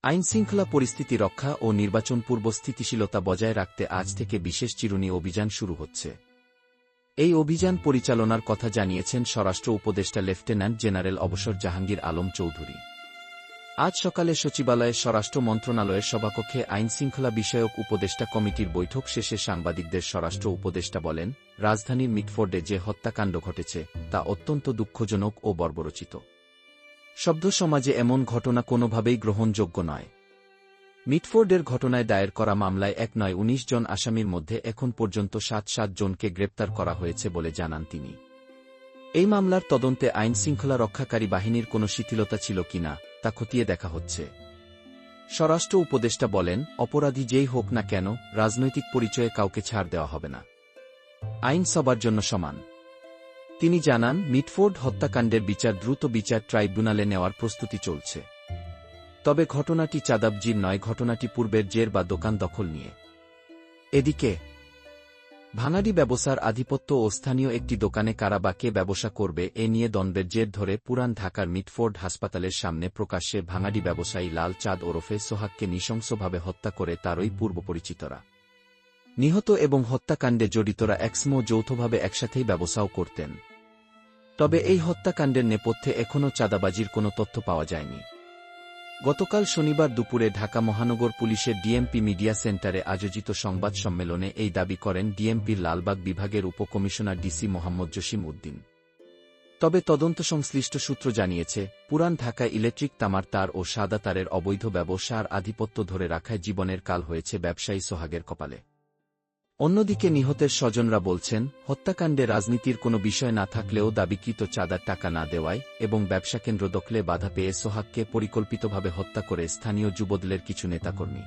আইনশৃঙ্খলা পরিস্থিতি রক্ষা ও নির্বাচন পূর্ব স্থিতিশীলতা বজায় রাখতে আজ থেকে বিশেষ চিরুনি অভিযান শুরু হচ্ছে। এই অভিযান পরিচালনার কথা জানিয়েছেন স্বরাষ্ট্র উপদেষ্টা লেফটেন্যান্ট জেনারেল অবসর জাহাঙ্গীর আলম চৌধুরী। আজ সকালে সচিবালয়ে স্বরাষ্ট্র মন্ত্রণালয়ের সভাকক্ষে আইনশৃঙ্খলা বিষয়ক উপদেষ্টা কমিটির বৈঠক শেষে সাংবাদিকদের স্বরাষ্ট্র উপদেষ্টা বলেন, রাজধানীর মিটফোর্ডে যে হত্যাকাণ্ড ঘটেছে তা অত্যন্ত দুঃখজনক ও বর্বরচিত। সভ্য সমাজে এমন ঘটনা কোনোভাবেই গ্রহণযোগ্য নয়। মিটফোর্ডের ঘটনায় দায়ের করা মামলায় 19 জন আসামির মধ্যে এখন পর্যন্ত 7 জনকে গ্রেপ্তার করা হয়েছে বলে জানান তিনি। এই মামলার তদন্তে আইনশৃঙ্খলা রক্ষাকারী বাহিনীর কোনো শিথিলতা ছিল কিনা তা খতিয়ে দেখা হচ্ছে। স্বরাষ্ট্র উপদেষ্টা বলেন, অপরাধী যেই হোক না কেন, রাজনৈতিক পরিচয়ে কাউকে ছাড় দেওয়া হবে না। আইন সবার জন্য সমান। তিনি জানান, মিটফোর্ড হত্যাকাণ্ডের বিচার দ্রুত বিচার ট্রাইব্যুনালে নেওয়ার প্রস্তুতি চলছে। তবে ঘটনাটি চাঁদাবাজির নয়, ঘটনাটি পূর্বের জের বা দোকান দখল নিয়ে। এদিকে ভাঙাড়ি ব্যবসার আধিপত্য ও স্থানীয় একটি দোকানে কারা বা কে ব্যবসা করবে এ নিয়ে দ্বন্দ্বের জের ধরে পুরান ঢাকার মিটফোর্ড হাসপাতালের সামনে প্রকাশ্যে ভাঙাড়ি ব্যবসায়ী লাল চাঁদ ওরফে সোহাগকে নৃশংসভাবে হত্যা করে তারই পূর্বপরিচিতরা। নিহত এবং হত্যাকাণ্ডে জড়িতরা একসময় যৌথভাবে একসাথেই ব্যবসাও করতেন। তবে এই হত্যাকাণ্ডের নেপথ্যে এখনও চাঁদাবাজির কোনো তথ্য পাওয়া যায়নি। গতকাল শনিবার দুপুরে ঢাকা মহানগর পুলিশের ডিএমপি মিডিয়া সেন্টারে আয়োজিত সংবাদ সম্মেলনে এই দাবি করেন ডিএমপির লালবাগ বিভাগের উপকমিশনার ডিসি মোহাম্মদ জসিম উদ্দিন। তবে তদন্ত সংশ্লিষ্ট সূত্র জানিয়েছে, পুরান ঢাকায় ইলেকট্রিক তামার তার ও সাদা তারের অবৈধ ব্যবসার আধিপত্য ধরে রাখায় জীবনের কাল হয়েছে ব্যবসায়ী সোহাগের কপালে। অন্যদিকে নিহতের স্বজনরা বলছেন, হত্যাকাণ্ডে রাজনীতির কোনো বিষয় না থাকলেও দাবিকৃত চাঁদার টাকা না দেওয়ায় এবং ব্যবসাকেন্দ্র দখলে বাধা পেয়ে সোহাগকে পরিকল্পিতভাবে হত্যা করে স্থানীয় যুবদলের কিছু নেতাকর্মী।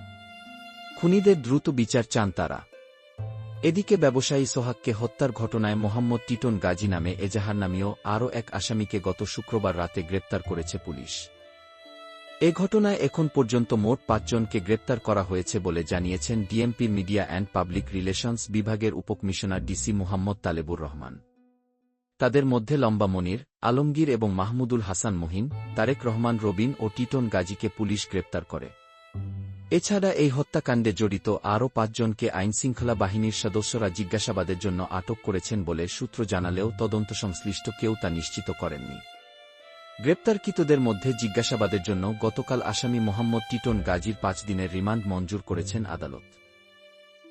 খুনিদের দ্রুত বিচার চান তারা। এদিকে ব্যবসায়ী সোহাগকে হত্যার ঘটনায় মোহাম্মদ টিটন গাজী নামে এজাহার নামীয় আরও এক আসামিকে গত শুক্রবার রাতে গ্রেপ্তার করেছে পুলিশ। এ ঘটনায় এখন পর্যন্ত মোট 5 জনকে গ্রেপ্তার করা হয়েছে বলে জানিয়েছেন ডিএমপির মিডিয়া অ্যান্ড পাবলিক রিলেশনস বিভাগের উপকমিশনার ডিসি মোহাম্মদ তালেবুর রহমান। তাদের মধ্যে লম্বা মনির, আলমগীর এবং মাহমুদুল হাসান মহিন, তারেক রহমান রবিন ও টিটন গাজীকে পুলিশ গ্রেপ্তার করে। এছাড়া এই হত্যাকাণ্ডে জড়িত আরও 5 জনকে আইনশৃঙ্খলা বাহিনীর সদস্যরা জিজ্ঞাসাবাদের জন্য আটক করেছেন বলে সূত্র জানালেও তদন্ত সংশ্লিষ্ট কেউ তা নিশ্চিত করেননি। গ্রেপ্তারকৃতদের মধ্যে জিজ্ঞাসাবাদের জন্য গতকাল আসামি মোহাম্মদ টিটন গাজীর 5 দিনের রিমান্ড মঞ্জুর করেছেন আদালত।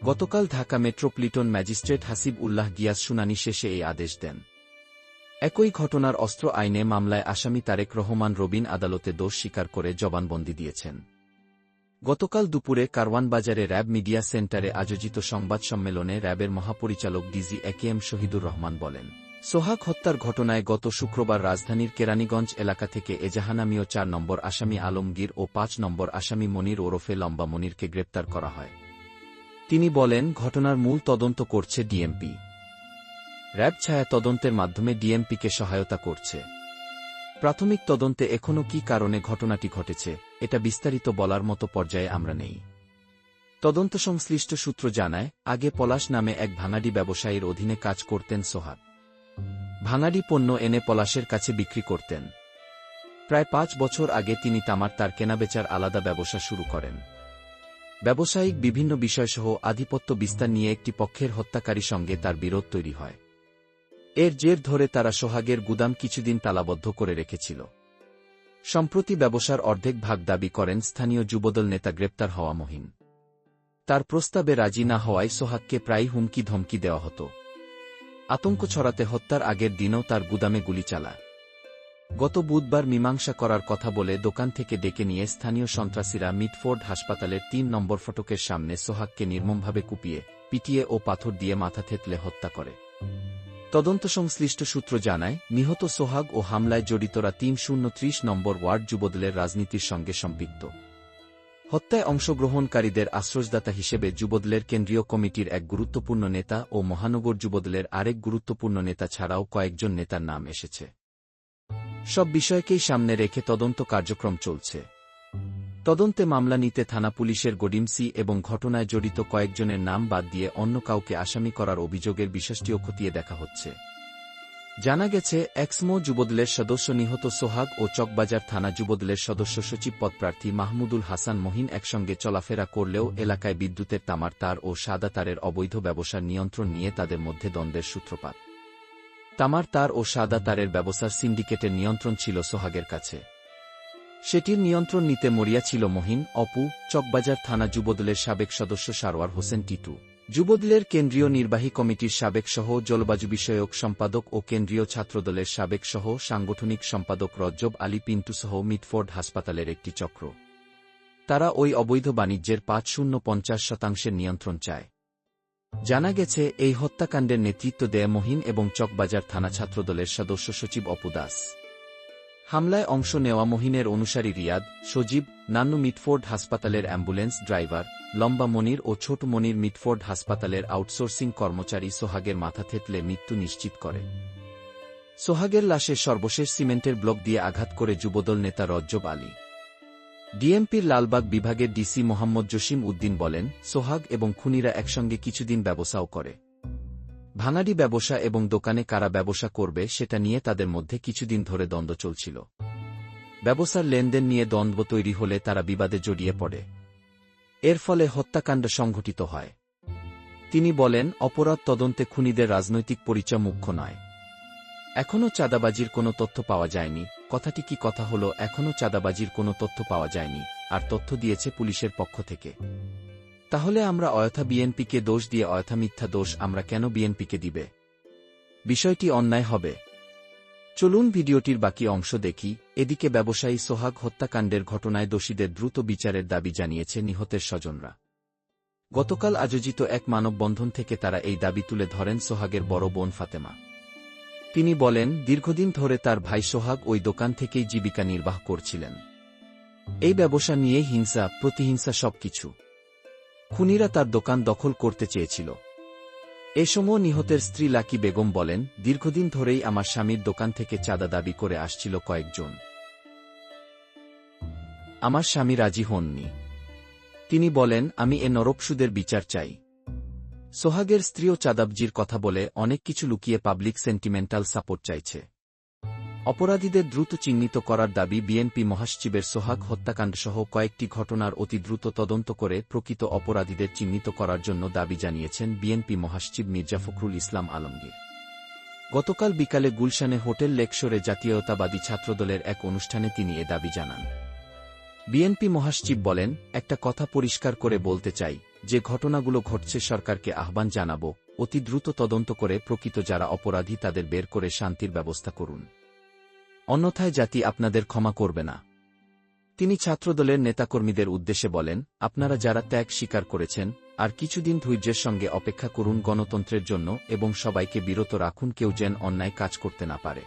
গতকাল ঢাকা মেট্রোপলিটন ম্যাজিস্ট্রেট হাসিব উল্লাহ গিয়াস শুনানি শেষে এই আদেশ দেন। একই ঘটনার অস্ত্র আইনে মামলায় আসামি তারেক রহমান রবিন আদালতে দোষ স্বীকার করে জবানবন্দি দিয়েছেন। গতকাল দুপুরে কারওয়ানবাজারে র্যাব মিডিয়া সেন্টারে আয়োজিত সংবাদ সম্মেলনে র্যাবের মহাপরিচালক ডিজি একেএম শহীদুর রহমান বলেন, সোহাগ হত্যার ঘটনায় গত শুক্রবার রাজধানীর কেরানীগঞ্জ এলাকা থেকে এজাহানামীয় 4 নম্বর আসামি আলমগীর ও 5 নম্বর আসামি মনির ওরফে লম্বা মনিরকে গ্রেপ্তার করা হয়। তিনি বলেন, ঘটনার মূল তদন্ত করছে ডিএমপি। র্যাব ছায়া তদন্তের মাধ্যমে ডিএমপিকে সহায়তা করছে। প্রাথমিক তদন্তে এখনও কী কারণে ঘটনাটি ঘটেছে এটা বিস্তারিত বলার মতো পর্যায়ে আমরা নেই। তদন্ত সংশ্লিষ্ট সূত্র জানায়, আগে পলাশ নামে এক ভাঙাড়ি ব্যবসায়ীর অধীনে কাজ করতেন সোহাগ। ভাঙাড়ি পণ্য এনে পলাশের কাছে বিক্রি করতেন। প্রায় 5 বছর আগে তিনি তামার তার কেনাবেচার আলাদা ব্যবসা শুরু করেন। ব্যবসায়িক বিভিন্ন বিষয়সহ আধিপত্য বিস্তার নিয়ে একটি পক্ষের হত্যাকারী সঙ্গে তার বিরোধ তৈরি হয়। এর জের ধরে তারা সোহাগের গুদাম কিছুদিন তালাবদ্ধ করে রেখেছিল। সম্প্রতি ব্যবসার অর্ধেক ভাগ দাবি করেন স্থানীয় যুবদল নেতা গ্রেপ্তার হওয়া মহিন। তার প্রস্তাবে রাজি না হওয়ায় সোহাগকে প্রায় হুমকি ধমকি দেওয়া হতো। আতঙ্ক ছড়াতে হত্যার আগের দিনও তার গুদামে গুলি চালায়। গত বুধবার মীমাংসা করার কথা বলে দোকান থেকে ডেকে নিয়ে স্থানীয় সন্ত্রাসীরা মিটফোর্ড হাসপাতালের 3 নম্বর ফটকের সামনে সোহাগকে নির্মমভাবে কুপিয়ে, পিটিয়ে ও পাথর দিয়ে মাথা থেতলে হত্যা করে। তদন্ত সংশ্লিষ্ট সূত্র জানায়, নিহত সোহাগ ও হামলায় জড়িতরা 330 নম্বর ওয়ার্ড যুবদলের রাজনীতির সঙ্গে সম্পৃক্ত। হত্যায় অংশগ্রহণকারীদের আশ্রয়দাতা হিসেবে যুবদলের কেন্দ্রীয় কমিটির এক গুরুত্বপূর্ণ নেতা ও মহানগর যুবদলের আরেক গুরুত্বপূর্ণ নেতা ছাড়াও কয়েকজন নেতার নাম এসেছে। সব বিষয়কেই সামনে রেখে তদন্ত কার্যক্রম চলছে। তদন্তে মামলা নিতে থানা পুলিশের গডিমসি এবং ঘটনায় জড়িত কয়েকজনের নাম বাদ দিয়ে অন্য কাউকে আসামি করার অভিযোগের বিষয়টিও খতিয়ে দেখা হচ্ছে। জানা গেছে, এক্সমো যুবদলের সদস্য নিহত সোহাগ ও চকবাজার থানা যুবদলের সদস্য সচিব পদপ্রার্থী মাহমুদুল হাসান মহিন একসঙ্গে চলাফেরা করলেও এলাকায় বিদ্যুতের তামার তার ও সাদা তারের অবৈধ ব্যবসার নিয়ন্ত্রণ নিয়ে তাদের মধ্যে দ্বন্দ্বের সূত্রপাত। তামার তার ও সাদা তারের ব্যবসার সিন্ডিকেটের নিয়ন্ত্রণ ছিল সোহাগের কাছে। সেটির নিয়ন্ত্রণ নিতে মরিয়া ছিল মহিন, অপু, চকবাজার থানা যুবদলের সাবেক সদস্য সারোয়ার হোসেন টিটু, যুবদলের কেন্দ্রীয় নির্বাহী কমিটির সাবেক সহ জলবায়ু বিষয়ক সম্পাদক ও কেন্দ্রীয় ছাত্রদলের সাবেক সহ সাংগঠনিক সম্পাদক রজ্জব আলী পিন্টুসহ মিটফোর্ড হাসপাতালের একটি চক্র। তারা ওই অবৈধ বাণিজ্যের ৫-৫০% নিয়ন্ত্রণ চায়। জানা গেছে, এই হত্যাকাণ্ডের নেতৃত্ব দেয় মহিন এবং চকবাজার থানা ছাত্রদলের সদস্য সচিব অপু দাস। হামলায় অংশ নেওয়া মহিনের অনুসারী রিয়াদ, সজীব, নান্নু মিটফোর্ড হাসপাতালের অ্যাম্বুলেন্স ড্রাইভার, লম্বা মনির ও ছোট মনির মিটফোর্ড হাসপাতালের আউটসোর্সিং কর্মচারী সোহাগের মাথা থেতলে মৃত্যু নিশ্চিত করে। সোহাগের লাশে সর্বশেষ সিমেন্টের ব্লক দিয়ে আঘাত করে যুবদল নেতা রজ্জব আলী। ডিএমপির লালবাগ বিভাগের ডিসি মোহাম্মদ জসিম উদ্দিন বলেন, সোহাগ এবং খুনিরা একসঙ্গে কিছুদিন ব্যবসাও করে। ভাঙাড়ি ব্যবসা এবং দোকানে কারা ব্যবসা করবে সেটা নিয়ে তাদের মধ্যে কিছুদিন ধরে দ্বন্দ্ব চলছিল। ব্যবসার লেনদেন নিয়ে দ্বন্দ্ব তৈরি হলে তারা বিবাদে জড়িয়ে পড়ে। এর ফলে হত্যাকাণ্ড সংঘটিত হয়। তিনি বলেন, অপরাধ তদন্তে খুনিদের রাজনৈতিক পরিচয় মুখ্য নয়। এখনও চাঁদাবাজির কোনো তথ্য পাওয়া যায়নি। কথাটি কি কথা হলো, এখনও চাঁদাবাজির কোনো তথ্য পাওয়া যায়নি, আর তথ্য দিয়েছে পুলিশের পক্ষ থেকে। তাহলে আমরা অযথা বিএনপিকে দোষ দিয়ে অযথা মিথ্যা দোষ আমরা কেন বিএনপিকে দিবে? বিষয়টি অন্যায় হবে। চলুন ভিডিওটির বাকি অংশ দেখি। এদিকে ব্যবসায়ী সোহাগ হত্যাকাণ্ডের ঘটনায় দোষীদের দ্রুত বিচারের দাবি জানিয়েছে নিহতের স্বজনরা। গতকাল আয়োজিত এক মানববন্ধন থেকে তারা এই দাবি তুলে ধরেন সোহাগের বড় বোন ফাতেমা। তিনি বলেন, দীর্ঘদিন ধরে তার ভাই সোহাগ ওই দোকান থেকেই জীবিকা নির্বাহ করছিলেন। এই ব্যবসা নিয়ে হিংসা, প্রতিহিংসা সবকিছু। খুনিরা তার দোকান দখল করতে চেয়েছিল। এ সময় নিহতের স্ত্রী লাকি বেগম বলেন, দীর্ঘদিন ধরেই আমার স্বামীর দোকান থেকে চাঁদা দাবি করে আসছিল কয়েকজন। আমার স্বামী রাজি হননি। তিনি বলেন, আমি এ নরকসুদের বিচার চাই। সোহাগের স্ত্রীও চাঁদাবাজির কথা বলে অনেক কিছু লুকিয়ে পাবলিক সেন্টিমেন্টাল সাপোর্ট চাইছে। অপরাধীদের দ্রুত চিহ্নিত করার দাবি বিএনপি মহাসচিবের। সোহাগ হত্যাকাণ্ডসহ কয়েকটি ঘটনার অতি দ্রুত তদন্ত করে প্রকৃত অপরাধীদের চিহ্নিত করার জন্য দাবি জানিয়েছেন বিএনপি মহাসচিব মির্জা ফখরুল ইসলাম আলমগীর। গতকাল বিকালে গুলশানে হোটেল লেকশোরে জাতীয়তাবাদী ছাত্রদলের এক অনুষ্ঠানে তিনি এ দাবি জানান। বিএনপি মহাসচিব বলেন, একটা কথা পরিষ্কার করে বলতে চাই, যে ঘটনাগুলো ঘটছে সরকারকে আহ্বান জানাব, অতি দ্রুত তদন্ত করে প্রকৃত যারা অপরাধী তাদের বের করে শান্তির ব্যবস্থা করুন। অন্যথায় জাতি আপনাদের ক্ষমা করবে না। তিনি ছাত্রদলের নেতাকর্মীদের উদ্দেশ্যে বলেন, আপনারা যারা ত্যাগ স্বীকার করেছেন, আর কিছুদিন ধৈর্যের সঙ্গে অপেক্ষা করুন গণতন্ত্রের জন্য এবং সবাইকে বিরত রাখুন, কেউ যেন অন্যায় কাজ করতে না পারে।